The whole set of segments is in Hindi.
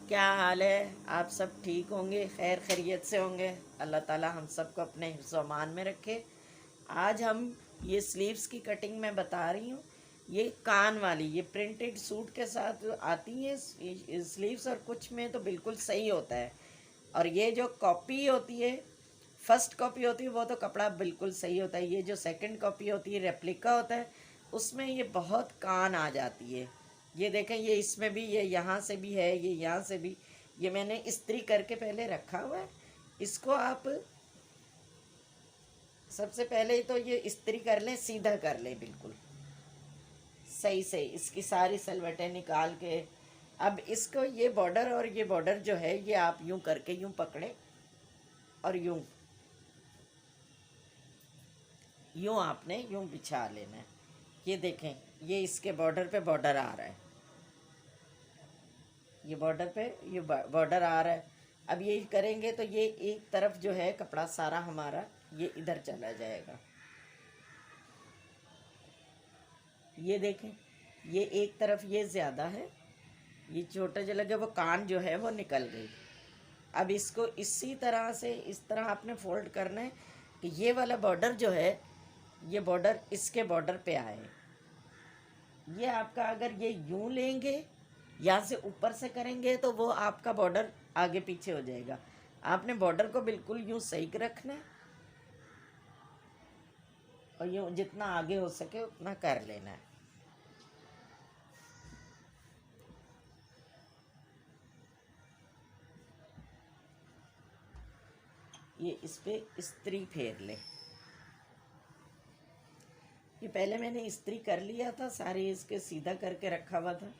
क्या हाल है? आप सब ठीक होंगे, खैर खैरियत से होंगे। अल्लाह ताला हम सबको अपने हिफ्ज़ व अमान में रखे। आज हम ये स्लीव्स की कटिंग मैं बता रही हूँ। ये कान वाली, ये प्रिंटेड सूट के साथ आती हैं स्लीव्स, और कुछ में तो बिल्कुल सही होता है। और ये जो कॉपी होती है, फर्स्ट कॉपी होती है, वो तो कपड़ा बिल्कुल सही होता है। ये जो सेकंड कॉपी होती है, रेप्लिका होता है, उसमें ये बहुत कान आ जाती है। ये देखें, ये इसमें भी, ये यहाँ से भी है, ये यहाँ से भी। ये मैंने इस्त्री करके पहले रखा हुआ है। इसको आप सबसे पहले तो ये इस्त्री कर लें, सीधा कर लें बिल्कुल सही से। इसकी सारी सलवटें निकाल के अब इसको, ये बॉर्डर और ये बॉर्डर जो है, ये आप यूं करके यूं पकड़ें और यूं यूं आपने यूं बिछा लेना है। ये देखें, ये इसके बॉर्डर पे बॉर्डर आ रहा है, ये बॉर्डर पे ये बॉर्डर आ रहा है। अब ये करेंगे तो ये एक तरफ जो है कपड़ा सारा हमारा ये इधर चला जाएगा। ये देखें, ये एक तरफ ये ज़्यादा है, ये छोटा जो लगे वो कान जो है वो निकल गई। अब इसको इसी तरह से इस तरह आपने फोल्ड करना है कि ये वाला बॉर्डर जो है, ये बॉर्डर इसके बॉर्डर पे आए। ये आपका, अगर ये यूं लेंगे, यहाँ से ऊपर से करेंगे, तो वो आपका बॉर्डर आगे पीछे हो जाएगा। आपने बॉर्डर को बिल्कुल यूं सही रखना है और यूं जितना आगे हो सके उतना कर लेना है। ये इस पे इस्त्री फेर ले। ये पहले मैंने इस्त्री कर लिया था, सारे इसके सीधा करके रखा हुआ था।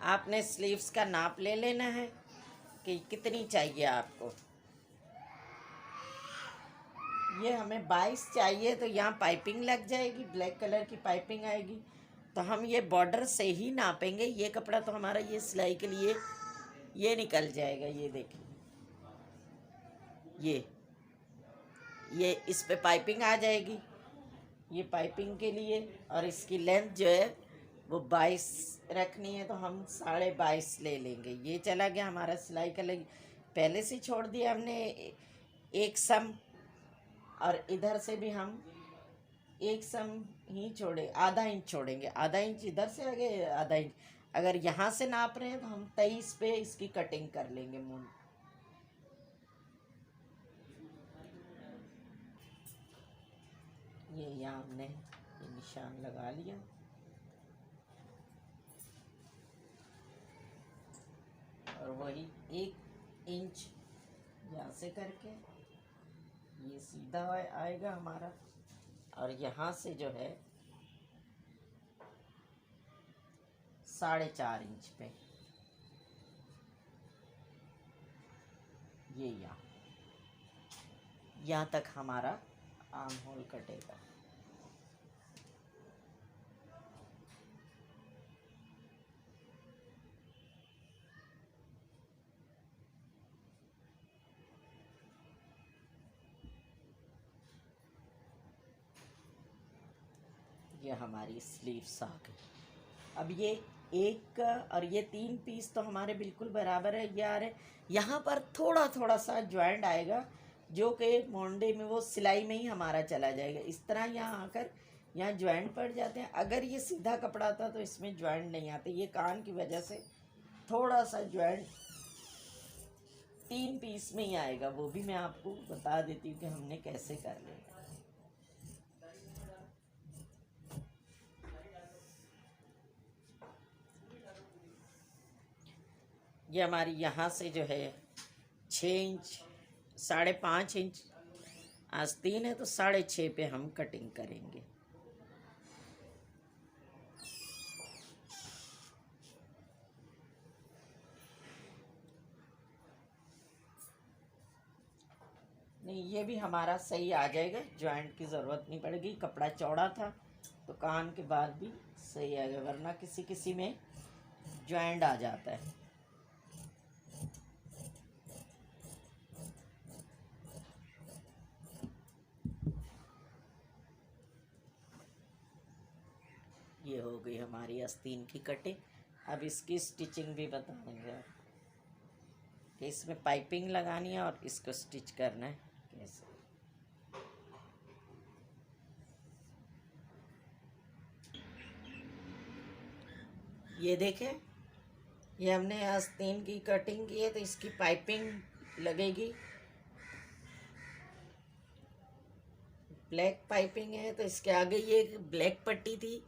आपने स्लीव्स का नाप ले लेना है कि कितनी चाहिए आपको। ये हमें 22 चाहिए, तो यहाँ पाइपिंग लग जाएगी, ब्लैक कलर की पाइपिंग आएगी। तो हम ये बॉर्डर से ही नापेंगे। ये कपड़ा तो हमारा ये सिलाई के लिए ये निकल जाएगा। ये देखिए, ये इस पे पाइपिंग आ जाएगी, ये पाइपिंग के लिए। और इसकी लेंथ जो है वो 22 रखनी है, तो हम 22.5 ले लेंगे। ये चला गया हमारा सिलाई का लग। पहले से छोड़ दिया हमने एक सम, और इधर से भी हम एक सम ही छोड़े, आधा इंच छोड़ेंगे। आधा इंच इधर से आगे, आधा इंच अगर यहाँ से नाप रहे हैं तो हम 23 पे इसकी कटिंग कर लेंगे मून। ये यहाँ हमने ये निशान लगा लिया। और वही 1 इंच यहाँ से करके ये सीधा आएगा हमारा, और यहाँ से जो है 4.5 इंच पे ये यहाँ तक हमारा आर्म होल कटेगा। ये हमारी स्लीव्स आ गई। अब ये एक और ये 3 पीस तो हमारे बिल्कुल बराबर है। ये आ रहे, यहाँ पर थोड़ा थोड़ा सा ज्वाइंट आएगा, जो कि मोंडे में वो सिलाई में ही हमारा चला जाएगा। इस तरह यहाँ आकर यहाँ ज्वाइंट पड़ जाते हैं। अगर ये सीधा कपड़ा था तो इसमें ज्वाइंट नहीं आते। ये कान की वजह से थोड़ा सा ज्वाइंट 3 पीस में ही आएगा। वो भी मैं आपको बता देती हूँ कि हमने कैसे कर लेना। ये हमारी यहाँ से जो है 6 इंच, 5.5 इंच, आस्तीन है तो 6.5 पे हम कटिंग करेंगे। नहीं, ये भी हमारा सही आ जाएगा, ज्वाइंट की ज़रूरत नहीं पड़ेगी। कपड़ा चौड़ा था तो कान के बाद भी सही आएगा, वरना किसी किसी में ज्वाइंट आ जाता है। हो गई हमारी आस्तीन की कटिंग। अब इसकी स्टिचिंग भी बताएंगे आप कि इसमें पाइपिंग लगानी है और इसको स्टिच करना है कैसे। ये देखें, ये हमने आस्तीन की कटिंग की है तो इसकी पाइपिंग लगेगी। ब्लैक पाइपिंग है तो इसके आगे ये ब्लैक पट्टी थी,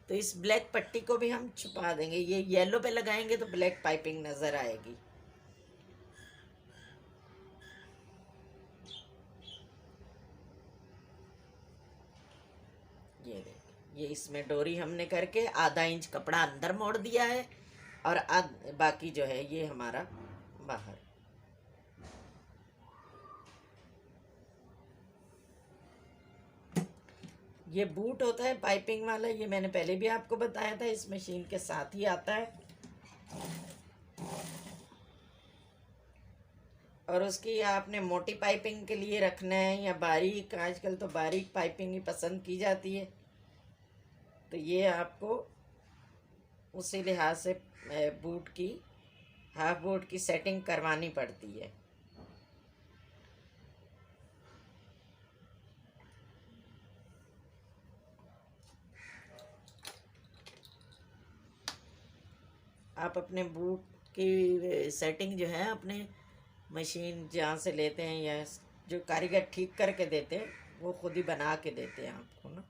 तो इस ब्लैक पट्टी को भी हम छुपा देंगे। ये येलो पे लगाएंगे तो ब्लैक पाइपिंग नज़र आएगी। ये देखिए, ये इसमें डोरी हमने करके आधा इंच कपड़ा अंदर मोड़ दिया है और बाकी जो है ये हमारा बाहर। ये बूट होता है पाइपिंग वाला, ये मैंने पहले भी आपको बताया था, इस मशीन के साथ ही आता है। और उसकी आपने मोटी पाइपिंग के लिए रखना है या बारीक, आजकल तो बारीक पाइपिंग ही पसंद की जाती है, तो ये आपको उसी लिहाज से बूट की, हाफ बूट की सेटिंग करवानी पड़ती है। आप अपने बूट की सेटिंग जो है अपने मशीन जहाँ से लेते हैं या जो कारीगर ठीक करके देते हैं वो खुद ही बना के देते हैं आपको ना।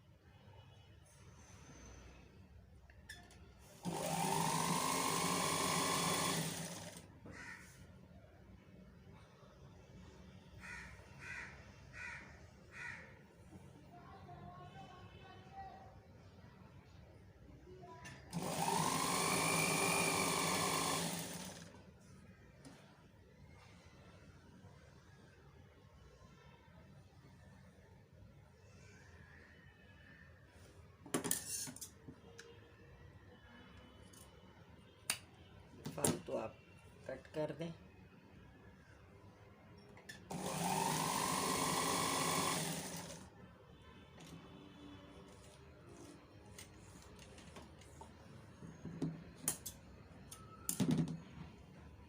फालतू आप कट कर दें।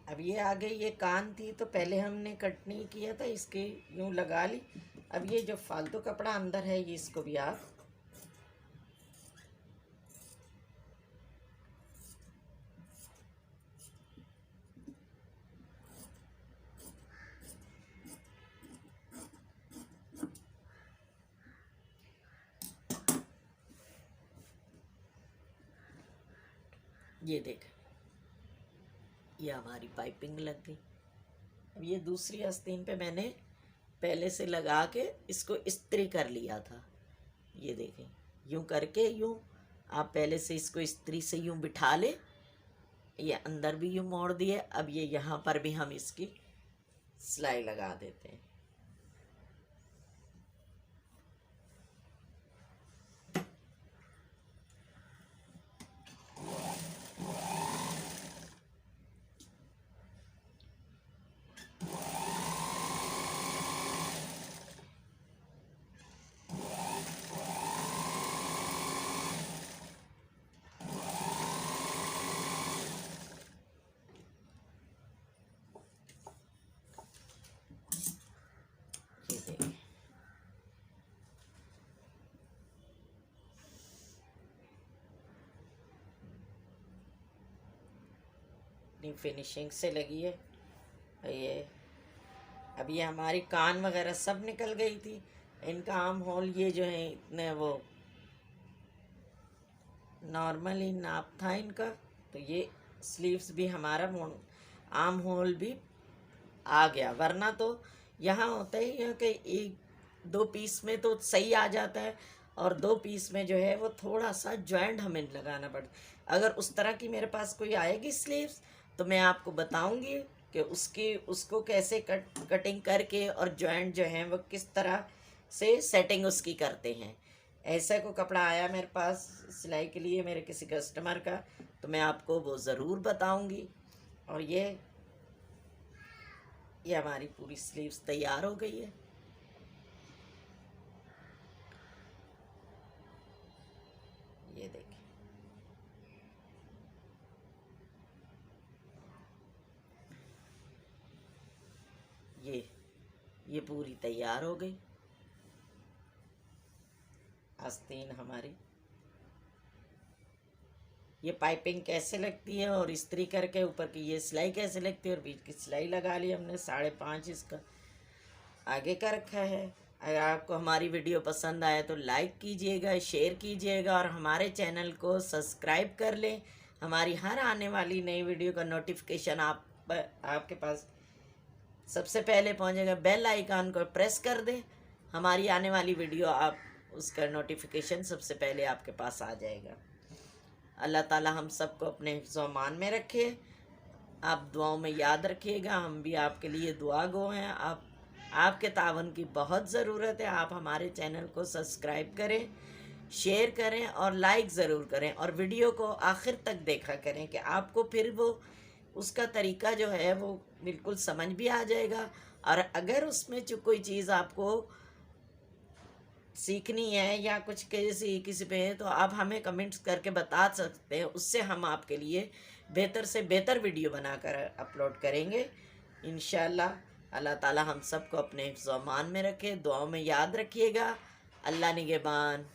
अब ये आगे ये कान थी तो पहले हमने कट नहीं किया था, इसके यूँ लगा ली। अब ये जो फालतू कपड़ा अंदर है ये इसको भी आप ये देख, ये हमारी पाइपिंग लग गई। अब ये दूसरी आस्तीन पे मैंने पहले से लगा के इसको इस्त्री कर लिया था। ये देखें, यूं करके यूं आप पहले से इसको इस्त्री से यूं बिठा ले, ये अंदर भी यूं मोड़ दिए। अब ये यहाँ पर भी हम इसकी सिलाई लगा देते हैं। ये देखें, फिनिशिंग से लगी है ये। अब ये हमारी कान वगैरह सब निकल गई थी, इनका आर्म होल ये जो है इतने वो नॉर्मली नाप था इनका, तो ये स्लीव्स भी हमारा आर्म होल भी आ गया। वरना तो यहाँ होता ही है कि एक दो पीस में तो सही आ जाता है और दो पीस में जो है वो थोड़ा सा जॉइंट हमें लगाना पड़ता। अगर उस तरह की मेरे पास कोई आएगी स्लीव्स तो मैं आपको बताऊंगी कि उसको कैसे कटिंग करके और जॉइंट जो हैं वो किस तरह से सेटिंग उसकी करते हैं। ऐसा को कपड़ा आया मेरे पास सिलाई के लिए मेरे किसी कस्टमर का, तो मैं आपको वो ज़रूर बताऊंगी। और ये हमारी पूरी स्लीव्स तैयार हो गई है। ये देखिए, ये पूरी तैयार हो गई आस्तीन हमारी। ये पाइपिंग कैसे लगती है और इस्त्री करके ऊपर की ये सिलाई कैसे लगती है और बीच की सिलाई लगा ली हमने। 5.5 इसका आगे का रखा है। अगर आपको हमारी वीडियो पसंद आए तो लाइक कीजिएगा, शेयर कीजिएगा और हमारे चैनल को सब्सक्राइब कर लें। हमारी हर आने वाली नई वीडियो का नोटिफिकेशन आपके पास सबसे पहले पहुंचेगा। बेल आइकन को प्रेस कर दें, हमारी आने वाली वीडियो आप उसका नोटिफिकेशन सबसे पहले आपके पास आ जाएगा। अल्लाह ताला हम सबको अपने हिफ्ज़-ओ-अमान में रखे। आप दुआओं में याद रखिएगा, हम भी आपके लिए दुआ गो हैं। आपके तावन की बहुत ज़रूरत है। आप हमारे चैनल को सब्सक्राइब करें, शेयर करें और लाइक ज़रूर करें और वीडियो को आखिर तक देखा करें कि आपको फिर वो उसका तरीका जो है वो बिल्कुल समझ भी आ जाएगा। और अगर उसमें जो कोई चीज़ आपको सीखनी है या कुछ किसी पे है तो आप हमें कमेंट्स करके बता सकते हैं। उससे हम आपके लिए बेहतर से बेहतर वीडियो बनाकर अपलोड करेंगे इंशाल्लाह। अल्लाह ताला हम सबको अपने हिफ्ज़-ओ-अमान में रखे। दुआओं में याद रखिएगा। अल्लाह निगहबान।